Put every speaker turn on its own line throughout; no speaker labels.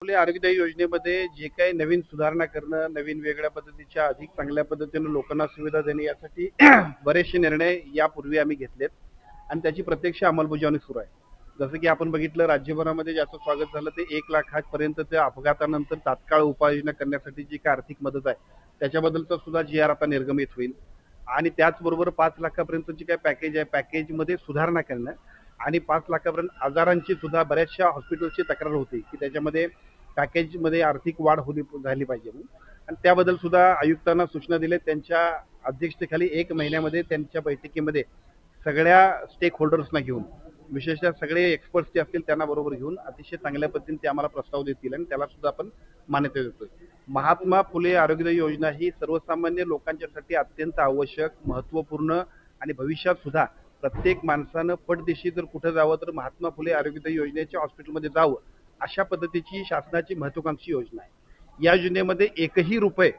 फुले आरोग्यदायी योजनेमध्ये जे काही नवीन सुधारणा करणं, नवीन वेगळ्या पद्धतीच्या अधिक चांगल्या पद्धतीने लोकांना सुविधा देणे यासाठी बरेचसे निर्णय यापूर्वी आम्ही घेतलेत आणि त्याची प्रत्यक्ष अंमलबजावणी सुरू आहे. जसं की आपण बघितलं राज्यभरामध्ये ज्याचं स्वागत झालं ते 1,00,000 त्या अपघातानंतर तात्काळ उपाययोजना करण्यासाठी जी काही आर्थिक मदत आहे त्याच्याबद्दलचा सुद्धा GR आता निर्गमित होईल आणि त्याचबरोबर 5,00,000पर्यंतची काय पॅकेज आहे पॅकेजमध्ये सुधारणा करणं आणि 5,00,000पर्यंत आजारांची सुद्धा बऱ्याचशा हॉस्पिटलची तक्रार होती की त्याच्यामध्ये पॅकेजमध्ये आर्थिक वाढ झाली पाहिजे म्हणून आणि त्याबद्दल सुद्धा आयुक्तांना सूचना दिल्या. त्यांच्या अध्यक्षतेखाली 1 महिन्यामध्ये त्यांच्या बैठकीमध्ये सगळ्या स्टेक होल्डर्सना घेऊन विशेषतः सगळे एक्सपर्ट्स जे असतील त्यांना बरोबर घेऊन अतिशय चांगल्या पद्धतीने ते आम्हाला प्रस्ताव देतील आणि त्याला सुद्धा आपण मान्यता देतोय. महात्मा फुले आरोग्यदायी योजना ही सर्वसामान्य लोकांच्यासाठी अत्यंत आवश्यक, महत्त्वपूर्ण आणि भविष्यात सुद्धा प्रत्येक माणसानं पटदिशी जर कुठं जावं तर महात्मा फुले आरोग्यदायी योजनेच्या हॉस्पिटलमध्ये जावं अशा पद्धतीची शासनाची महत्त्वाकांक्षी योजना आहे. या योजनेमध्ये एकही रुपये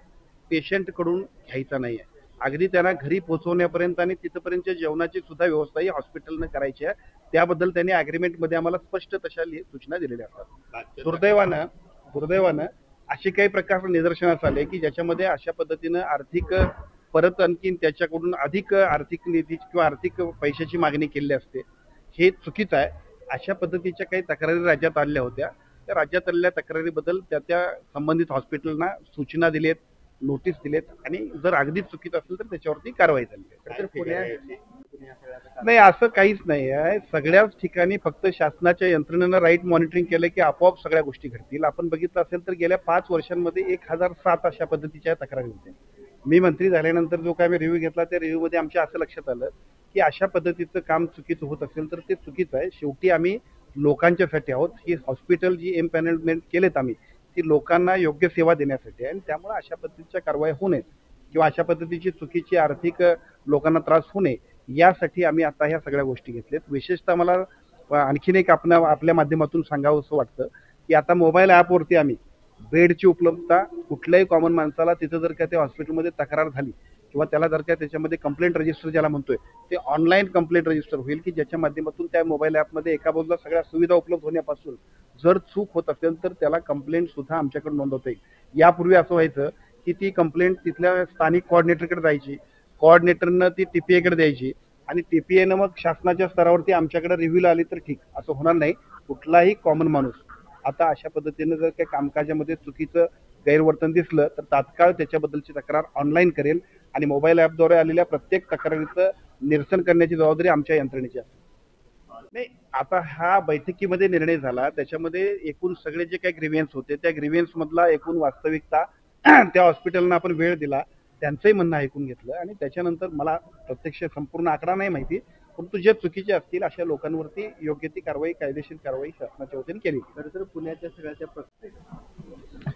पेशंटकडून घ्यायचा नाही आहे. अगदी त्यांना घरी पोहोचवण्यापर्यंत आणि तिथपर्यंतच्या जेवणाची सुद्धा व्यवस्था ही हॉस्पिटलनं करायची आहे. त्याबद्दल त्यांनी अग्रीमेंटमध्ये आम्हाला स्पष्ट तशा सूचना दिलेल्या असतात. दुर्दैवानं असे काही प्रकार निदर्शनास आले की ज्याच्यामध्ये अशा पद्धतीनं आर्थिक परत आणखीन त्याच्याकडून अधिक आर्थिक निधी किंवा आर्थिक पैशाची मागणी केली असते. हे चुकीचं आहे. अशा पद्धतीच्या काही तक्रारी राज्यात आल्या होत्या. त्या राज्यात आलेल्या तक्रारीबद्दल त्या संबंधित हॉस्पिटलना सूचना दिलेत, नोटीस दिलेत आणि जर अगदीच चुकीचं असेल तर त्याच्यावरती कारवाई झाली. नाही असं काहीच नाही आहे. सगळ्याच ठिकाणी फक्त शासनाच्या यंत्रणेनं राईट मॉनिटरिंग केलं की आपोआप सगळ्या गोष्टी घडतील. आपण बघितलं असेल तर गेल्या 5 वर्षांमध्ये 1007 अशा पद्धतीच्या तक्रारी होत्या. मी मंत्री झाल्यानंतर जो काय मी रिव्ह्यू घेतला त्या रिव्ह्यूमध्ये आमच्या असं लक्षात आलं की अशा पद्धतीचं काम चुकीचं होत असेल तर ते चुकीचं आहे. शेवटी आम्ही लोकांच्यासाठी आहोत. ही हॉस्पिटल जी एम्पॅनलमेंट केलेत आम्ही ती लोकांना योग्य सेवा देण्यासाठी आहे आणि त्यामुळे अशा पद्धतीच्या कारवाई होऊ नयेत किंवा अशा पद्धतीची चुकीची आर्थिक लोकांना त्रास होऊ नये यासाठी आम्ही आता ह्या सगळ्या गोष्टी घेतल्यात. विशेषतः मला आणखीन एक आपल्या माध्यमातून सांगावं असं वाटतं की आता मोबाईल ॲपवरती आम्ही बेडची उपलब्धता कुठल्याही कॉमन माणसाला तिथं जर का त्या हॉस्पिटलमध्ये तक्रार झाली किंवा त्याला जर का त्याच्यामध्ये कंप्लेंट रजिस्टर ज्याला म्हणतोय ते ऑनलाईन कंप्लेंट रजिस्टर होईल की ज्याच्या माध्यमातून त्या मोबाईल ॲपमध्ये एका बाजूला सगळ्या सुविधा उपलब्ध होण्यापासून जर चूक होत असेल तर त्याला कंप्लेंट सुद्धा आमच्याकडे नोंदवता येईल. यापूर्वी असं व्हायचं की ती कंप्लेंट तिथल्या स्थानिक कोऑर्डिनेटरकडे जायची, कोऑर्डिनेटरनं ती TPAकडे द्यायची आणि TPAनं मग शासनाच्या स्तरावरती आमच्याकडे रिव्ह्यूला आली तर ठीक, असं होणार नाही. कुठलाही कॉमन माणूस आता अशा पद्धतीनं जर काही कामकाजामध्ये चुकीचं गैरवर्तन दिसलं तर तात्काळ त्याच्याबद्दलची तक्रार ऑनलाईन करेल आणि मोबाईल ॲपद्वारे आलेल्या प्रत्येक तक्रारीचं निरसन करण्याची जबाबदारी आमच्या यंत्रणेची असेल. नाही आता हा बैठकीमध्ये निर्णय झाला त्याच्यामध्ये एकूण सगळे जे काही ग्रीव्हियन्स होते त्या ग्रीव्हियन्स मधला एकूण वास्तविकता त्या हॉस्पिटलना आपण वेळ दिला, त्यांचंही म्हणणं ऐकून घेतलं आणि त्याच्यानंतर मला प्रत्यक्ष संपूर्ण आकडा नाही माहिती परंतु जे चुकीचे असतील अशा लोकांवरती योग्य ती कारवाई कायदेशीर कारवाई शासनाच्या वतीने केली.
तर पुण्याच्या सगळ्याच्या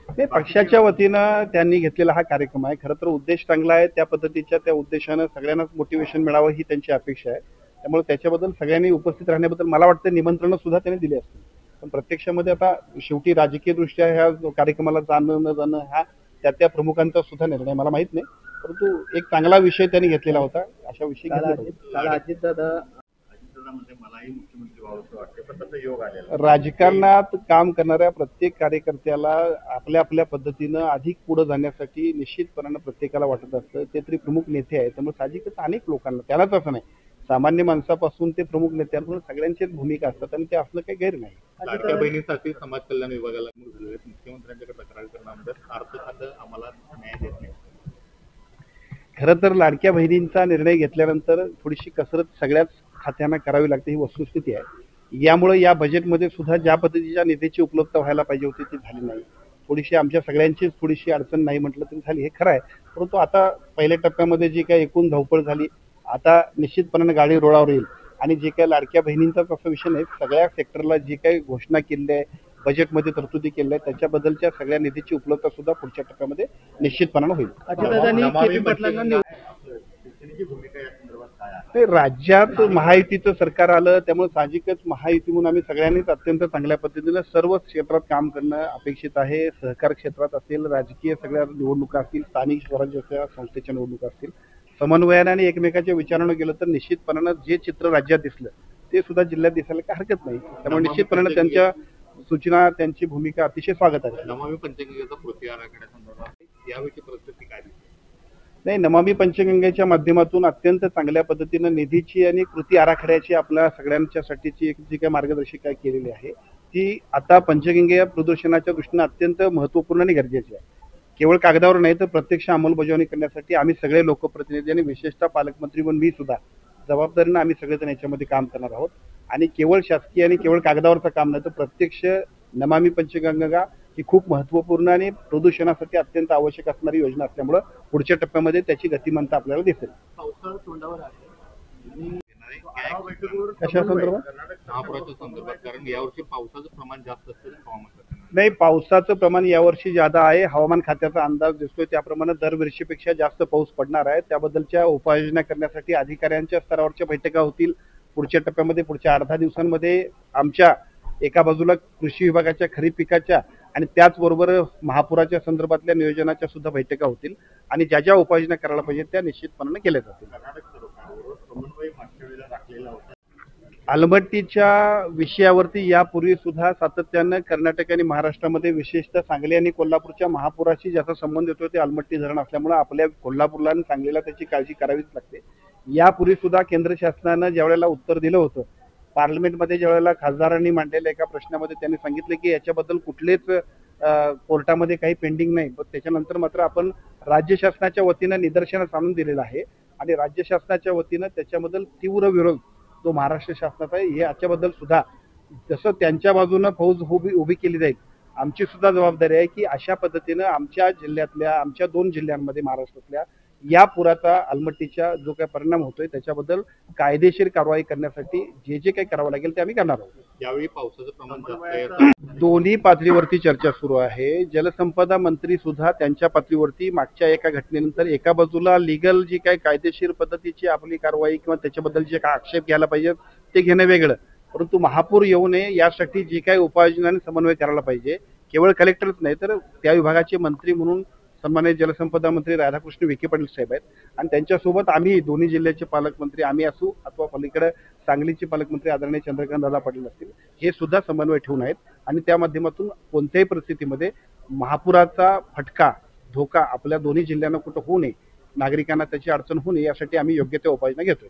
नाही पक्षाच्या वतीनं त्यांनी घेतलेला हा कार्यक्रम आहे. खरं तर उद्देश चांगला आहे. त्या पद्धतीच्या त्या उद्देशानं सगळ्यांनाच मोटिवेशन मिळावं ही त्यांची अपेक्षा आहे. त्यामुळे त्याच्याबद्दल सगळ्यांनी उपस्थित राहण्याबद्दल मला वाटतं निमंत्रणं सुद्धा त्यांनी दिली असतील. पण प्रत्यक्षामध्ये आता शेवटी राजकीय दृष्ट्या ह्या कार्यक्रमाला जाणं न जाणं हा त्या प्रमुखांचा सुद्धा निर्णय मला माहित नाही परंतु एक चांगला विषय त्यांनी घेतलेला होता. अशा विषयी राजकारणात काम करणाऱ्या प्रत्येक कार्यकर्त्याला आपल्या आपल्या पद्धतीनं अधिक पुढे जाण्यासाठी निश्चितपणानं प्रत्येकाला वाटत असतं. ते तरी प्रमुख नेते आहेत त्यामुळे साहजिकच अनेक लोकांना त्यालाच असं नाही सामान्य माणसापासून ते प्रमुख नेत्यांकडून सगळ्यांचीच भूमिका असतात आणि ते असणं काही गैर नाही.
लाडक्या बहिणीसाठी समाज कल्याण विभागाला मुख्यमंत्र्यांच्याकडे तक्रार करण्यामध्ये अर्थ खातं आम्हाला न्याय देत नाही.
खरं तर लाडक्या बहिणींचा निर्णय घेतल्यानंतर थोडीशी कसरत सगळ्याच खात्यांना करावी लागते ही वस्तुस्थिती आहे. यामुळे या बजेटमध्ये सुद्धा ज्या पद्धतीच्या निधीची उपलब्धता व्हायला पाहिजे होती ती झाली नाही. थोडीशी आमच्या सगळ्यांचीच थोडीशी अडचण नाही म्हटलं तरी झाली हे खरं आहे. परंतु आता पहिल्या टप्प्यामध्ये जी काही एकूण धावपळ झाली आता निश्चितपणाने गाडी रुळावर येईल आणि जे काही लाडक्या बहिणींचाच असा विषय नाही सगळ्या सेक्टरला जी काही घोषणा केली आहे बजेटमध्ये तरतुदी केली आहे त्याच्याबद्दलच्या सगळ्या निधीची उपलब्धता सुद्धा पुढच्या टप्प्यामध्ये निश्चितपणाने होईल. ते राज्यात महायुतीचं सरकार आलं त्यामुळे साहजिकच महायुती म्हणून आम्ही सगळ्यांनीच अत्यंत चांगल्या पद्धतीनं सर्व क्षेत्रात काम करणं अपेक्षित आहे. सहकार क्षेत्रात असेल, राजकीय सगळ्या निवडणुका असतील, स्थानिक स्वराज्य संस्थेच्या निवडणुका असतील, समन्वयाने आणि एकमेकाच्या विचारानं गेलं तर निश्चितपणानं जे चित्र राज्यात दिसलं ते सुद्धा जिल्ह्यात दिसायला काही हरकत नाही. त्यामुळे निश्चितपणानं त्यांच्या सूचना त्यांची भूमिका अतिशय स्वागत आहे.
नमामि पंचगंगेचा कृती आराखड्यासंदर्भात यावेळी परिस्थिती काय दिसते?
नाही, नमामि पंचगंगेच्या माध्यमातून अत्यंत चांगल्या पद्धतीनं निधीची आणि कृती आराखड्याची आपल्या सगळ्यांच्यासाठीची एक जी काही मार्गदर्शिका केलेली आहे ती आता पंचगंगे प्रदूषणाच्या दृष्टीने अत्यंत महत्त्वपूर्ण आणि गरजेची आहे. केवळ कागदावर नाही तर प्रत्यक्ष अंमलबजावणी करण्यासाठी आम्ही सगळे लोकप्रतिनिधी आणि विशेषतः पालकमंत्री म्हणून मी सुद्धा जबाबदारीनं आम्ही सगळेजण याच्यामध्ये काम करणार आहोत. आणि केवळ शासकीय आणि केवळ कागदावरचं काम नाही तर प्रत्यक्ष नमामि पंचगंगा ही खूप महत्त्वपूर्ण आणि प्रदूषणासाठी अत्यंत आवश्यक असणारी योजना असल्यामुळं पुढच्या टप्प्यामध्ये त्याची गतिमानता आपल्याला दिसेल.
पावसाळा तोंडावर आहे
कशा संदर्भात?
महापुराच्या संदर्भात, कारण यावर्षी पावसाचं प्रमाण जास्त असतं हवामान खात्याने.
नाही, पावसाचं प्रमाण यावर्षी ज्यादा आहे. हवामान खात्याचा अंदाज दिसतोय त्याप्रमाणे दरवर्षीपेक्षा जास्त पाऊस पडणार आहे. त्याबद्दलच्या उपाययोजना करण्यासाठी अधिकाऱ्यांच्या स्तरावरच्या बैठका होतील पुढच्या टप्प्यामध्ये. पुढच्या 8-10 दिवसांमध्ये आमच्या एका बाजूला कृषी विभागाच्या खरीप पिकाच्या आणि त्याचबरोबर महापुराच्या संदर्भातल्या नियोजनाच्या सुद्धा बैठका होतील आणि ज्या ज्या उपाययोजना करायला पाहिजे त्या निश्चितपणाने केल्या जातील.
कर्नाटक सरकारवर समन्वय मागच्या वेळेला राखलेला होता.
आलमट्टीच्या विषयावरती यापूर्वी सुद्धा सातत्यानं कर्नाटक आणि महाराष्ट्रामध्ये विशेषतः सांगली आणि कोल्हापूरच्या महापुराशी ज्याचा संबंध येतो ते आलमट्टी धरण असल्यामुळे आपल्या कोल्हापूरला आणि सांगलीला त्याची काळजी करावीच लागते. यापूर्वी सुद्धा केंद्र शासनानं ज्यावेळेला उत्तर दिलं होतं पार्लमेंटमध्ये, ज्यावेळेला खासदारांनी मांडलेल्या एका प्रश्नामध्ये त्यांनी सांगितलं की याच्याबद्दल कुठलेच कोर्टामध्ये काही पेंडिंग नाही. पण त्याच्यानंतर मात्र आपण राज्य शासनाच्या वतीनं निदर्शनास आणून दिलेलं आहे आणि राज्य शासनाच्या वतीनं त्याच्याबद्दल तीव्र विरोध जो महाराष्ट्र शासनाचा आहे हे याच्याबद्दल सुद्धा जसं त्यांच्या बाजूनं फौज उभी केली जाईल आमची सुद्धा जबाबदारी आहे की अशा पद्धतीनं आमच्या जिल्ह्यातल्या आमच्या 2 जिल्ह्यांमध्ये महाराष्ट्रातल्या या पुराचा आलमट्टीचा जो काही परिणाम होतोय त्याच्याबद्दल कायदेशीर कारवाई करण्यासाठी जे जे काही करावं लागेल ते आम्ही करणार आहोत.
यावेळी पावसाचं प्रमाण जास्त आहे.
दोन्ही पातळीवरती चर्चा सुरू आहे. जलसंपदा मंत्री सुद्धा त्यांच्या पातळीवरती मागच्या एका घटनेनंतर एका बाजूला लिगल जी काही कायदेशीर पद्धतीची आपली कारवाई किंवा त्याच्याबद्दल जे काही आक्षेप घ्यायला पाहिजे ते घेणं वेगळं, परंतु महापूर येऊ नये यासाठी जी काही उपाययोजना आणि समन्वय करायला पाहिजे. केवळ कलेक्टरच नाही तर त्या विभागाचे मंत्री म्हणून सन्मान्य जलसंपदा मंत्री राधाकृष्ण विखे पाटील साहेब आहेत आणि त्यांच्यासोबत आम्ही दोन्ही जिल्ह्याचे पालकमंत्री आम्ही असू अथवा पलीकडे सांगलीचे पालकमंत्री आदरणीय चंद्रकांत दादा पाटील असतील हे सुद्धा समन्वय ठेवून आहेत आणि त्या माध्यमातून कोणत्याही परिस्थितीमध्ये महापुराचा फटका धोका आपल्या दोन्ही जिल्ह्यांना कुठं होऊ नये, नागरिकांना त्याची अडचण होऊ नये यासाठी आम्ही योग्य त्या उपाययोजना घेतोय.